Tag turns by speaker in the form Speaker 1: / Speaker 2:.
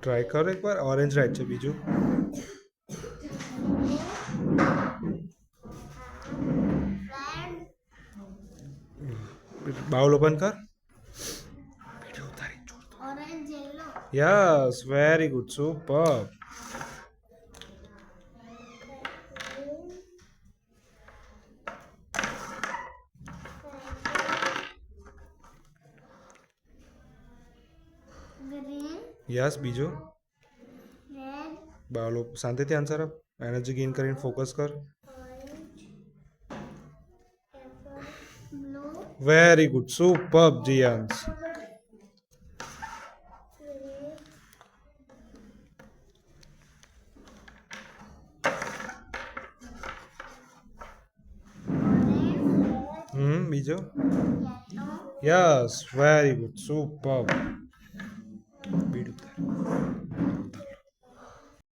Speaker 1: Try કરો એકવાર. Orange right છે. બીજું બાઉલ ઓપન કર. Yes, very good, super. Yes, બીજું બાઉલ શાંતિથી આન્સર આપ. એનર્જી ગેઇન કરીને ફોકસ કર. વેરી ગુડ, સુપર જીયાન્સ. બીજો યસ, વેરી ગુડ, સુપર. બીડું